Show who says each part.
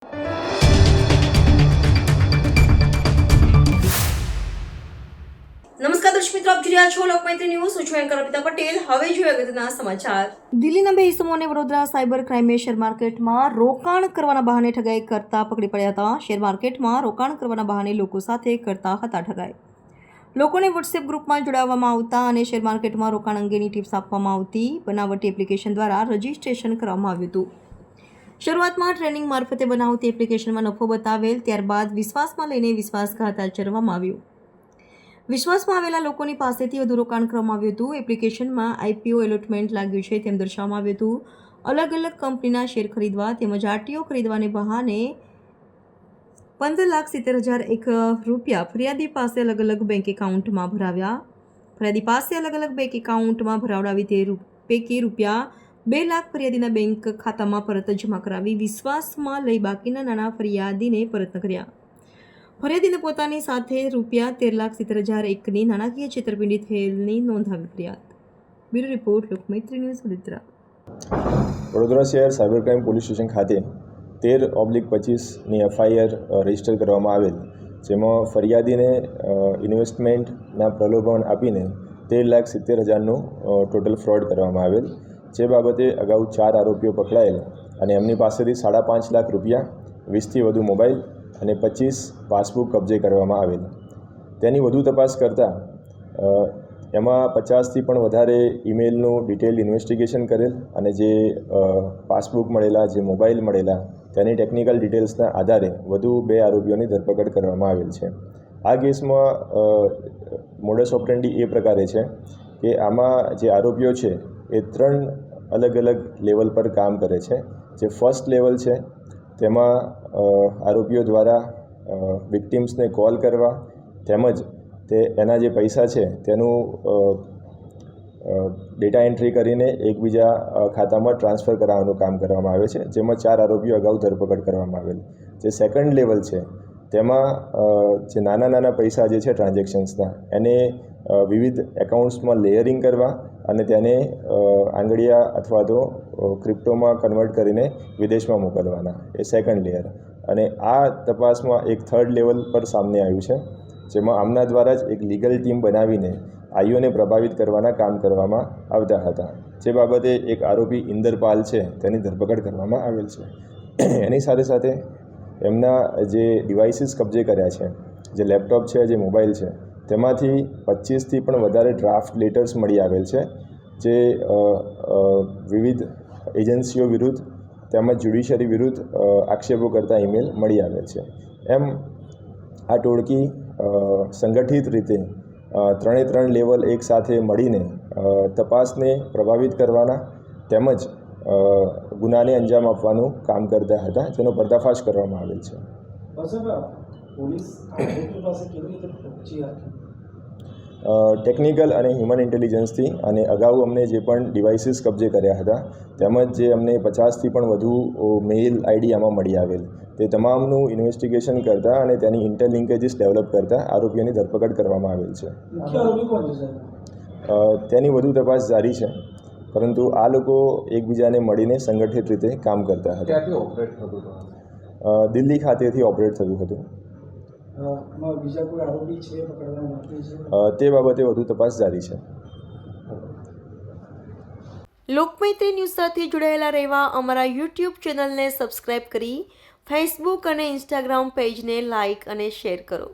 Speaker 1: નમસ્કાર દર્શક મિત્રો, આપ જોઈ રહ્યા છો લોકમૈત્રી ન્યૂઝ. હું છું એન્કર અર્પિતા પટેલ. હવે જોઈએ અગત્યના સમાચાર. દિલ્હીના બે ઇસમોને વડોદરા સાયબર ક્રાઇમે શેર માર્કેટમાં રોકાણ કરવાના બહાને ઠગાઈ કરતા પકડી પડ્યા હતા. શેર માર્કેટમાં રોકાણ કરવાના બહાને લોકો સાથે કરતા હતા ઠગાઈ. લોકોને વોટ્સએપ ગ્રુપમાં જોડાવવામાં આવતા અને શેર માર્કેટમાં રોકાણ અંગેની ટિપ્સ આપવામાં આવતી. બનાવટી એપ્લિકેશન દ્વારા રજીસ્ટ્રેશન કરવામાં આવ્યું હતું. શરૂઆતમાં ટ્રેનિંગ મારફતે બનાવતી એપ્લિકેશનમાં નફો બતાવેલ, ત્યારબાદ વિશ્વાસમાં લઈને વિશ્વાસઘાત આચરવામાં આવ્યું. વિશ્વાસમાં આવેલા લોકોની પાસેથી વધુ રોકાણ કરવામાં આવ્યું હતું. એપ્લિકેશનમાં IPO એલોટમેન્ટ લાગ્યું છે તેમ દર્શાવવામાં આવ્યું હતું. અલગ અલગ કંપનીના શેર ખરીદવા તેમજ RTO ખરીદવાને બહાને 15,70,001 રૂપિયા ફરિયાદી પાસે અલગ અલગ બેંક એકાઉન્ટમાં ભરાવ્યા. ફરિયાદી પાસે અલગ અલગ બેંક એકાઉન્ટમાં ભરાવડાવી તે પૈકી રૂપિયા 2 લાખ ફરિયાદીના બેંક ખાતામાં પરત જમા કરાવી વિશ્વાસમાં લઈ બાકીના નાણાં ફરિયાદીને પરત ન કર્યા. ફરિયાદીને પોતાની સાથે રૂપિયા 13,70,001ની નાણાકીય છેતરપિંડી થયેલની નોંધાવી ફરિયાદ. Bureau report, Lokmaitri news, Vadodara.
Speaker 2: Vadodara શહેર સાયબર ક્રાઇમ પોલીસ સ્ટેશન ખાતે 13/25ની FIR રજીસ્ટર કરવામાં આવેલ, જેમાં ફરિયાદીને ઇન્વેસ્ટમેન્ટના પ્રલોભન આપીને 13,70,000નું ટોટલ ફ્રોડ કરવામાં આવેલ. જે બાબતે અગાઉ 4 આરોપીઓ પકડાયેલ અને એમની પાસેથી 5.5 લાખ રૂપિયા, 20થી વધુ મોબાઈલ અને 25 પાસબુક કબજે કરવામાં આવેલ. તેની વધુ તપાસ કરતાં એમાં 50થી પણ વધારે ઈમેલનું ડિટેલ ઇન્વેસ્ટિગેશન કરેલ અને જે પાસબુક મળેલા, જે મોબાઈલ મળેલા, તેની ટેકનિકલ ડિટેલ્સના આધારે વધુ 2 આરોપીઓની ધરપકડ કરવામાં આવેલ છે. આ કેસમાં મોડસ ઓપરેન્ડી એ પ્રકારે છે કે આમાં જે આરોપીઓ છે એ 3 અલગ અલગ લેવલ પર કામ કરે છે. જે ફર્સ્ટ લેવલ છે તેમાં આરોપીઓ દ્વારા વિક્ટિમ્સને કોલ કરવા તેમજ એના જે પૈસા છે તેનું ડેટા એન્ટ્રી કરીને એકબીજા ખાતામાં ટ્રાન્સફર કરાવવાનું કામ કરવામાં આવે છે, જેમાં 4 આરોપીઓ અગાઉ ધરપકડ કરવામાં આવેલ. જે સેકન્ડ લેવલ છે તેમાં જે નાના પૈસા જે છે ટ્રાન્ઝેક્શન્સના, એને વિવિધ એકાઉન્ટ્સમાં લેયરિંગ કરવા અને તેને આંગળીયા અથવા તો ક્રિપ્ટોમાં કન્વર્ટ કરીને વિદેશમાં મોકલવાના, એ સેકન્ડ લેયર. અને આ તપાસમાં એક થર્ડ લેવલ પર સામે આવ્યું છે, જેમાં આમના દ્વારા જ એક લીગલ ટીમ બનાવીને આઈઓને પ્રભાવિત કરવાના કામ કરવામાં આવતા હતા. જે બાબતે એક આરોપી ઇન્દરપાલ છે તેની ધરપકડ કરવામાં આવેલ છે. એની સાથે સાથે એમના જે ડિવાઇસીસ કબજે કર્યા છે, જે લેપટોપ છે, જે મોબાઈલ છે, તેમાંથી 25થી પણ વધારે ડ્રાફ્ટ લેટર્સ મળી આવેલ છે, જે વિવિધ એજન્સીઓ વિરુદ્ધ તેમજ જ્યુડિશરી વિરુદ્ધ આક્ષેપો કરતા ઈમેલ મળી આવેલ છે. એમ આ ટોળકી સંગઠિત રીતે 3 લેવલ એક સાથે મળીને તપાસને પ્રભાવિત કરવાના તેમજ ગુનાને અંજામ આપવાનું કામ કરતા હતા, જેનો પર્દાફાશ કરવામાં આવેલ છે. ટેકનિકલ અને હ્યુમન ઇન્ટેલિજન્સથી અને અગાઉ અમને જે પણ ડિવાઇસીસ કબજે કર્યા હતા તેમજ જે અમને 50થી પણ વધુ મેઇલ આઈડી આમાં મળી આવેલ, તે તમામનું ઇન્વેસ્ટિગેશન કરતા અને તેની ઇન્ટરલિંકેજીસ ડેવલપ કરતા આરોપીઓની ધરપકડ કરવામાં આવેલ છે. તેની વધુ તપાસ જારી છે, પરંતુ આ લોકો એકબીજાને મળીને સંગઠિત રીતે કામ કરતા હતા. દિલ્હી ખાતેથી ઓપરેટ થતું હતું. તે બાબતે વધુ તપાસ જારી છે.
Speaker 1: લોકમૈત્રી ન્યૂઝ સાથે જોડાયેલા રહેવા અમારા YouTube ચેનલને સબસ્ક્રાઇબ કરી ફેસબુક અને Instagram પેજને લાઇક અને શેર કરો.